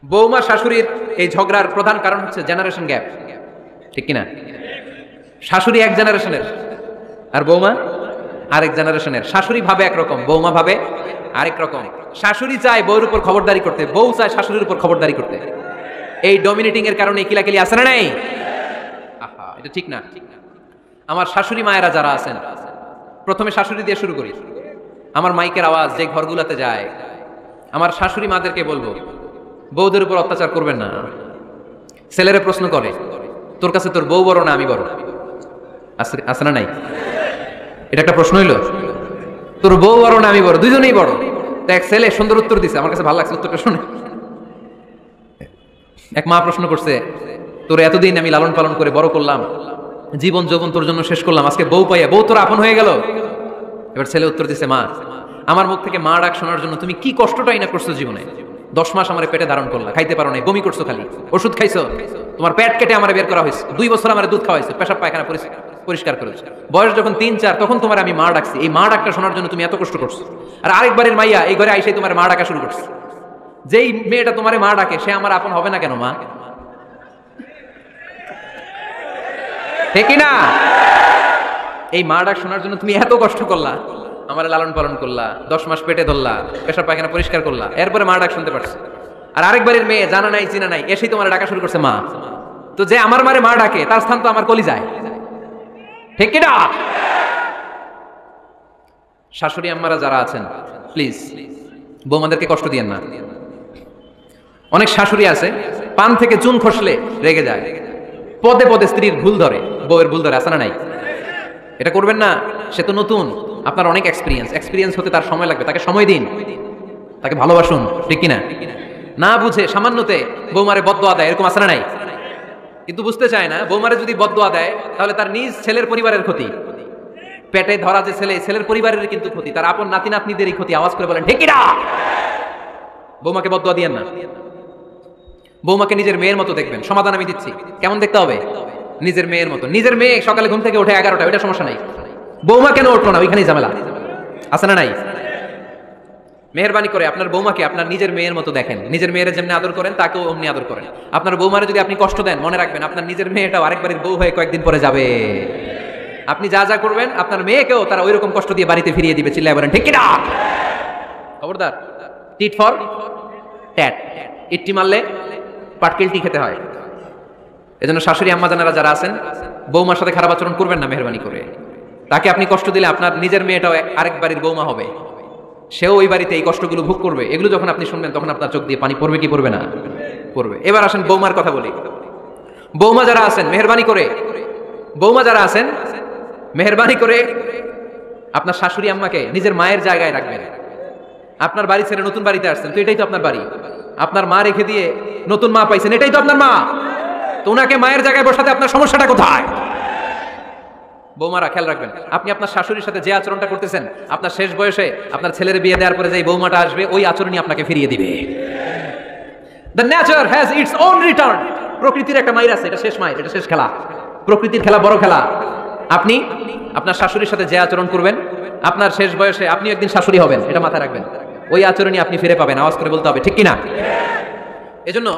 বৌমা শাশুড়ির এই ঝগড়ার প্রধান কারণ হচ্ছে জেনারেশন গ্যাপ, ঠিক কিনা? শাশুড়ি এক জেনারেশনের আর বৌমা আরেক জেনারেশনের। শাশুড়ি ভাবে একরকম, বৌমা ভাবে আরেক রকম। শাশুড়ি চায় বউর উপর খবরদারি করতে, বউ চায় শাশুড়ির উপর খবরদারি করতে। এই ডমিনেটিং এর কারণে কিলাকিলি আছে না নাই? আহা, এটা ঠিক না। আমার শাশুড়ি মায়েরা যারা আছেন, প্রথমে শাশুড়ি দিয়ে শুরু করি। আমার মাইকের আওয়াজ যে ঘরগুলোতে যায়, আমার শাশুড়ি মাদেরকে বলবো, বউদের উপর অত্যাচার করবেন না। ছেলেরা প্রশ্ন করে, তোর কাছে তোর বউ বড় না আমি বড়? আছে না নাই? এটা একটা প্রশ্ন হইল, তোর বউ বড় না আমি বড়? দুইজনেই বড়। তো এক ছেলে সুন্দর উত্তর দিছে, আমার কাছে ভালো লাগছে উত্তরটা শুনে। এক মা প্রশ্ন করছে, তোর এতদিন আমি লালন পালন করে বড় করলাম, জীবন যৌবন তোর জন্য শেষ করলাম, আজকে বউ পাইয়া বউ তোর আপন হয়ে গেল। এবার ছেলে উত্তর দিছে, মা, আমার মুখ থেকে মা ডাক শোনার জন্য তুমি কি কষ্টটাই না করছো জীবনে। 10 মাস আমার পেটে ধারণ করলা, খাইতে পারো নাই, বমি করছো, খালি ওষুধ খাইছো, তোমার পেট কেটে আমার বের করা হয়েছে, 2 বছর আমার দুধ খাওয়াইছো, পেশাব পায়খানা পরিষ্কার করেছো। বয়স যখন 3-4 তখন তোমার আমি মা ডাকছি। এই মা ডাকটা শোনার জন্য তুমি এত কষ্ট করছো। আর আরেকবারের মাইয়া এই ঘরে আইসাই তোমার মা ডাকা শুরু করছে। যেই মেয়েটা তোমার মা ডাকে সে আমার আপন হবে না কেন মা? ঠিক না? এই মা ডাক শোনার জন্য তুমি এত কষ্ট করলা, আমার লালন পালন করলা, 10 মাস পেটে ধরলা, পেশাব পায়খানা পরিষ্কার করলা, এরপরে মা ডাক শুনতে পারছো। আর আরেকবারের মেয়ে জানা নাই চিনা নাই এসেই তোমার ডাকা শুরু করছে মা। তো যে আমার মারে মা ডাকে তার স্থান তো আমার কলিজায়, ঠিক কিনা? শাশুড়ি আম্মারা যারা আছেন, প্লিজ বৌমাদেরকে কষ্ট দিয়েন না। অনেক শাশুড়ি আছে পান থেকে চুন খসলে রেগে যায়, পদে পদে স্ত্রীর ভুল ধরে, বউয়ের ভুল ধরে, আছে না নাই? এটা করবেন না। সে তো নতুন, আপনার অনেক এক্সপিরিয়েন্স হতে তার সময় লাগবে। তাকে সময় দিন, তাকে ভালোবাসুন, ঠিক কিনা? না বুঝে সামান্যতে বৌমারে বদদোয়া দেয়, এরকম আছে না নাই? কিন্তু বুঝতে চায় না, বৌমারে যদি বদদোয়া দেয় তাহলে তার নিজ ছেলের পরিবারের ক্ষতি। পেটে ধরা যে ছেলে, ছেলের পরিবারের কিন্তু ক্ষতি, তার আপন নাতি নাতনিদেরই ক্ষতি। আওয়াজ করে বলেন ঠিক কিনা? বৌমাকে বদদোয়া দিয়েন না। বৌমাকে নিজের মেয়ের মতো দেখবেন। সমাধান আমি দিচ্ছি, কেমন দেখতে হবে? নিজের মেয়ের মতো। নিজের মেয়ে সকালে ঘুম থেকে ওঠে 11টা, ওইটা সমস্যা নাই। বৌমা কেন উঠলো না, ওইখানেই ঝামেলা, আছে না নাই? মেহেরবানি করে আপনার বৌমাকে আপনার নিজের মেয়ের মতো দেখেন। নিজের মেয়ের যেমনি আদর করেন তাকেও অমনি আদর করেন। আপনার বৌমারে যদি আপনি কষ্ট দেন, মনে রাখবেন আপনার নিজের মেয়েটাও আরেকবারের বউ হয়ে কয়েকদিন পরে যাবে। আপনি যা যা করবেন আপনার মেয়েকেও তারা ওইরকম কষ্ট দিয়ে বাড়িতে ফিরিয়ে দিবে। চিল্লায় বলেন ঠিক কিনা? খবরদার, টিট ফর ট্যাট। ইট্টি মারলে পাটকেলটি খেতে হয়। এজন্য শাশুড়ি আম্মা জানারা যারা আছেন, বৌমার সাথে খারাপ আচরণ করবেন না মেহেরবানি করে। তাকে আপনি কষ্ট দিলে আপনার নিজের মেয়েটাও আরেক বাড়ির বৌমা হবে, সেও ওই বাড়িতে এই কষ্টগুলো ভোগ করবে। এগুলো যখন আপনি শুনবেন তখন আপনার চোখ দিয়ে পানি পড়বে কি পড়বে না? পড়বে। এবার আসেন বৌমার কথা বলি। বৌমা যারা আছেন মেহেরবানি করে, বৌমা যারা আছেন মেহেরবানি করে আপনার শাশুড়ি আম্মাকে নিজের মায়ের জায়গায় রাখবেন। আপনার বাড়ি ছেড়ে নতুন বাড়িতে আসছেন, তো এটাই তো আপনার বাড়ি। আপনার মা রেখে দিয়ে নতুন মা পাইছেন, এটাই তো আপনার মা। তো ওনাকে মায়ের জায়গায় বসাতে আপনার সমস্যাটা কোথায়? বৌমারা খেয়াল রাখবেন, আপনি আপনার শাশুড়ির সাথে যে আচরণটা করতেছেন, আপনার শেষ বয়সে আপনার ছেলের বিয়ে দেওয়ার পরে যে বৌমাটা আসবে ওই আচরণই আপনাকে ফিরিয়ে দিবে। The nature has its own return. প্রকৃতির একটা মাইর আছে, এটা শেষ মাইর, এটা শেষ খেলা। প্রকৃতির খেলা বড় খেলা। আপনি আপনার শাশুড়ির সাথে যে আচরণ করবেন, আপনার শেষ বয়সে আপনি একদিন শাশুড়ি হবেন, এটা মাথায় রাখবেন। ওই আচরণই আপনি ফিরে পাবেন। আওয়াজ করে বলতে হবে ঠিক কিনা? এজন্য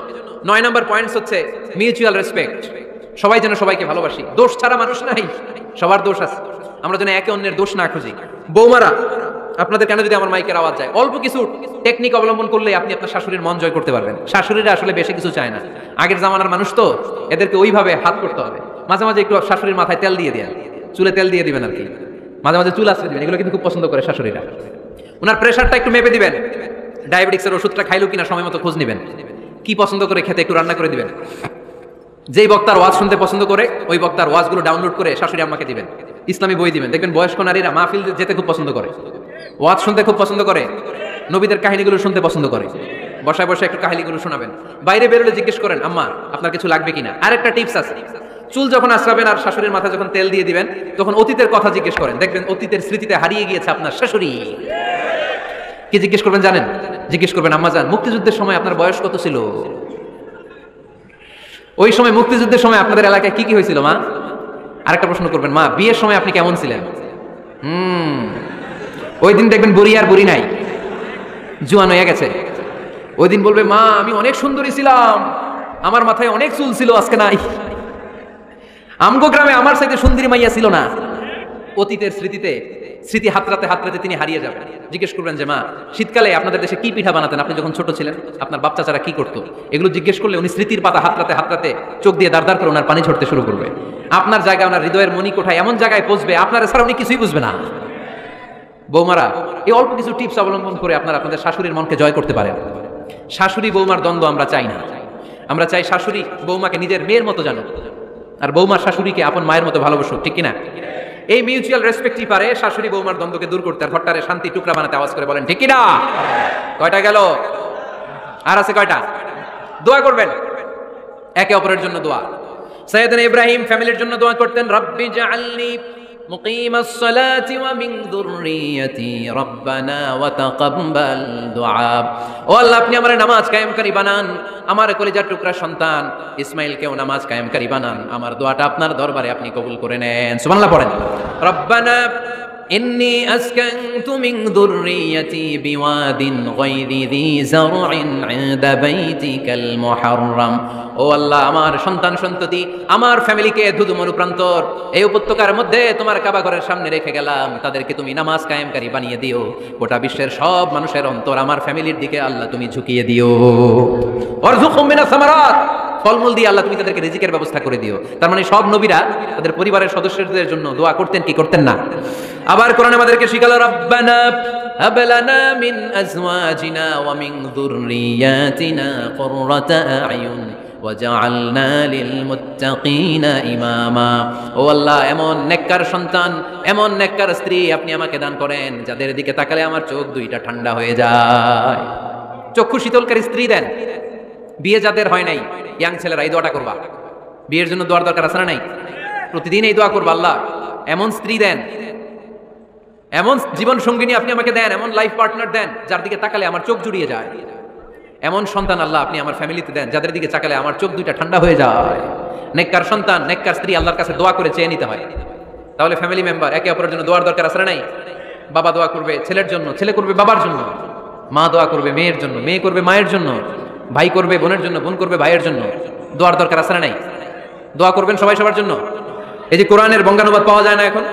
9 নম্বর পয়েন্টস হচ্ছে মিউচুয়াল রেসপেক্ট। সবাই যেন সবাইকে ভালোবাসি। দোষ ছাড়া মানুষ নাই, সবার দোষ আছে। আমরা যেন একে অন্যের দোষ না খুঁজি। বৌমারা, আপনাদের কেন যদি আমার মাইকের আওয়াজ যায়, অল্প কিছু টেকনিক অবলম্বন করলে আপনি আপনার শাশুড়ির মন জয় করতে পারবেন। শাশুড়িরা আসলে বেশি কিছু চায় না, আগের জামানার মানুষ তো, এদেরকে ওইভাবে হাত করতে হবে। মাঝে মাঝে একটু শাশুড়ির মাথায় তেল দিয়ে দেন, চুলে তেল দিয়ে দিবেন আর কি, মাঝে মাঝে চুল আশ্রয় দিবেন। এগুলো কিন্তু খুব পছন্দ করে শাশুড়িরা। ওনার প্রেশারটা একটু মেপে দিবেন, ডায়াবেটিক্সের ওষুধটা খাইলো কিনা সময় মতো খোঁজ নেবেন, কি পছন্দ করে খেতে একটু রান্না করে দিবেন। যেই বক্তার ওয়াজ শুনতে পছন্দ করে ওই বক্তার ওয়াজগুলো ডাউনলোড করে শাশুড়ি আম্মাকে দিবেন। ইসলামী বই দিবেন। দেখবেন বয়স্ক নারীরা মাহফিল যেতে খুব পছন্দ করে, ওয়াজ শুনতে খুব পছন্দ করে, নবীদের কাহিনীগুলো শুনতে পছন্দ করে। বসায় বসায় একটু কাহিনীগুলো শোনাবেন। বাইরে বেরোলে জিজ্ঞেস করেন, আম্মা আপনার কিছু লাগবে কিনা। আরেকটা টিপস আছে, চুল যখন আশ্রাবেন আর শাশুড়ির মাথায় যখন তেল দিয়ে দিবেন তখন অতীতের কথা জিজ্ঞেস করেন। দেখবেন অতীতের স্মৃতিতে হারিয়ে গিয়েছে আপনার শাশুড়ি। কি জিজ্ঞেস করবেন জানেন? জিজ্ঞেস করবেন, আম্মা জান মুক্তিযুদ্ধের সময় আপনার বয়স কত ছিল? ওই সময় মুক্তিযুদ্ধের সময় আপনাদের এলাকায় কি কি হয়েছিল মা? আরেকটা প্রশ্ন করবেন, মা বিয়ের সময় আপনি কেমন ছিলেন? ওই দিন দেখবেন বুড়ি আর বুড়ি নাই, জুয়ান হয়ে গেছে। ওই দিন বলবে মা আমি অনেক সুন্দরী ছিলাম, আমার মাথায় অনেক চুল ছিল, আজকে নাই। আমগো গ্রামে আমার সাথে সুন্দরী মাইয়া ছিল না। অতীতের স্মৃতি হাতরাতে হাতরাতে তিনি হারিয়ে যাবেন। জিজ্ঞেস করবেন যে মা শীতকালে আপনাদের দেশে কি পিঠা বানাতেন আপনি যখন ছোট ছিলেন, আপনার বাপ চাচারা কি করতো, এগুলো জিজ্ঞেস করলে উনি স্মৃতির পাতা হাতরাতে হাতরাতে চোখ দিয়ে দাঁড় করে ওনার পানি ঝরতে শুরু করবে। আপনার জায়গায় ওনার হৃদয়ের মনি কোঠায় এমন জায়গায় পৌঁছবে আপনার ছাড়া উনি কিছুই বুঝবে না। বৌমারা এই অল্প কিছু টিপস অবলম্বন করে আপনারা আপনাদের শাশুড়ির মনকে জয় করতে পারেন। শাশুড়ি বৌমার দ্বন্দ্ব আমরা চাই না। আমরা চাই শাশুড়ি বৌমাকে নিজের মেয়ের মতো জানুক, আর বৌমার শাশুড়িকে আপন মায়ের মতো ভালোবাসুক, ঠিক কিনা? এই মিউচুয়াল রেসপেক্টই পারে শাশুড়ি বৌমার দ্বন্দ্বকে দূর করতে, আর ঘরটারে শান্তি টুকরা বানাতে। আওয়াজ করে বলেন ঠিক কিনা? কয়টা গেল? আর আছে কয়টা? দোয়া করবেন একে অপরের জন্য। দোয়া সাইয়েদনা ইব্রাহিম ফ্যামিলির জন্য দোয়া করতেন, রব্বি জাআলনি মুকিমাস সালাতি ওয়া মিন যুররিয়াতি রব্বানা ওয়া তাকাব্বাল দুআ। ও আল্লাহ আপনি আমার নামাজ কায়েমকারী বানান, আমার কলিজার টুকরা সন্তান ইসমাইলকেও নামাজ কায়েমকারী বানান, আমার দোয়াটা আপনার দরবারে আপনি কবুল করে নেন। সুবহানাল্লাহ পড়েন। রব্বানা ইন্নী আসকানতু মিন যুররিয়াতি বিওয়াদিন গায়রি যী যারইন ইনদা বাইতিকাল মুহাররাম। ও আল্লাহ আমার সন্তান সন্ততি আমার ফ্যামিলিকে ধুধু মরুপ্রান্তর এই উপত্যকার মধ্যে তোমার কাবা ঘরের সামনে রেখে গেলাম, তাদেরকে তুমি নামাজ কায়েমকারী বানিয়ে দিও। গোটা বিশ্বের সব মানুষের অন্তর আমার ফ্যামিলির দিকে আল্লাহ তুমি ঝুঁকিয়ে দিও। ওয়ারযুকহুম মিনাস সামারাত, ফলমূল দিয়ে আল্লাহ তুমি তাদেরকে রিজিকের ব্যবস্থা করে দিও। তার মানে সব নবীরা তাদের পরিবারের সদস্যদের জন্য দোয়া করতেন কি করতেন না? আবার কোরআন আমাদেরকে শিখালো, রব্বানা হাব লানা মিন আজওয়াজিনা ওয়া মিন যুররিয়াতিনা কুররাতা আ'য়ুন ওয়াজআলনা লিল মুত্তাকিনা ইমামা। ও আল্লাহ এমন নেককার সন্তান, এমন নেককার স্ত্রী আপনি আমাকে দান করেন যাদের দিকে তাকালে আমার চোখ দুইটা ঠান্ডা হয়ে যায়। চক্ষু শীতলকারী স্ত্রী দেন। বিয়ে যাদের হয় নাই, ইয়াং ছেলেরা এই দোয়াটা করবা। বিয়ের জন্য দোয়ার দরকার আছে না নাই? প্রতিদিন এই দোয়া করবা, আল্লাহ এমন স্ত্রী দেন, এমন জীবন সঙ্গিনী আপনি আমাকে দেন, এমন লাইফ পার্টনার দেন যার দিকে তাকালে আমার চোখ জুড়িয়ে যায়। এমন সন্তান আল্লাহ আপনি আমার ফ্যামিলিতে দেন যাদের দিকে তাকালে আমার চোখ দুইটা ঠান্ডা হয়ে যায়। নেককার সন্তান, নেককার স্ত্রী আল্লাহর কাছে দোয়া করে চেয়ে নিতে হয়। তাহলে ফ্যামিলি মেম্বার একে অপরের জন্য দোয়ার দরকার আছে না নাই? বাবা দোয়া করবে ছেলের জন্য, ছেলে করবে বাবার জন্য, মা দোয়া করবে মেয়ের জন্য, মেয়ে করবে মায়ের জন্য, ভাই করবে বোনের জন্য, বোন করবে ভাইয়ের জন্য। দোয়ার দরকার আছে না নাই? দোয়া করবেন সবাই সবার জন্য। এই যে কোরআনের বঙ্গানুবাদ পাওয়া যায় না এখন,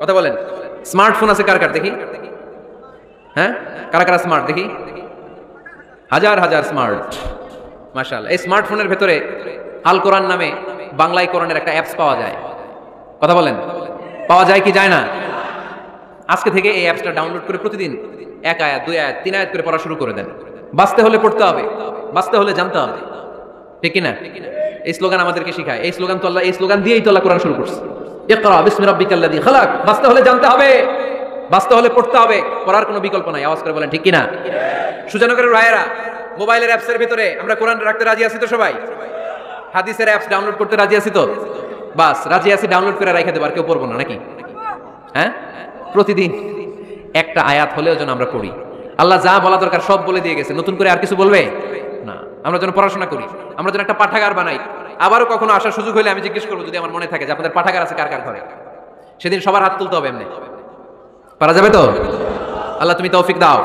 কথা বলেন। স্মার্টফোন আছে কার কার দেখি? হ্যাঁ, কারা কারা স্মার্ট দেখি? হাজার হাজার স্মার্ট, মাশাআল্লাহ। এই স্মার্টফোনের ভেতরে আল কোরআন নামে বাংলায় কোরআনের একটা অ্যাপস পাওয়া যায়। কথা বলেন, পাওয়া যায় কি যায় না? আজকে থেকে এই অ্যাপসটা ডাউনলোড করে প্রতিদিন 1 আয়াত 2 আয়াত 3 আয়াত করে পড়া শুরু করে দেন। বাঁচতে হলে পড়তে হবে, বাঁচতে হলে জানতে হবে, ঠিক কি না? এই স্লোগান আমাদেরকে শিখায়। এই স্লোগান তো আল্লাহ, এই স্লোগান দিয়েই তো আল্লাহ কোরআন শুরু করছে। ইকরা বিসমি রাব্বিকাল্লাযী খালাক। বাঁচতে হলে জানতে হবে, বাঁচতে হলে পড়তে হবে, পড়ার কোনো বিকল্প নাই। আওয়াজ করে বলেন ঠিক কি না? সুজানগরের রায়েরা মোবাইলের অ্যাপসের ভিতরে আমরা কোরআন রাখতে রাজি আছি তো সবাই? হাদিসের অ্যাপস ডাউনলোড করতে রাজি আছি তো? বাস রাজি আছি, ডাউনলোড করে রাখা দেব, আর কেউ পড়বো না নাকি? হ্যাঁ, প্রতিদিন একটা আয়াত হলেও যেন আমরা পড়ি। আল্লাহ যা বলা দরকার সব বলে দিয়ে গেছে, নতুন করে আর কিছু বলবে না। আমরা যেন পড়াশোনা করি, আমরা যেন একটা পাঠাগার বানাই। আবারও কখনো আসার সুযোগ হলে আমি জিজ্ঞেস করবো, যদি আমার মনে থাকে যে আপনাদের পাঠাগার আছে কার কার ঘরে, সেদিন সবার হাত তুলতে হবে। এমনি পারা যাবে তো? আল্লাহ তুমি তৌফিক দাও।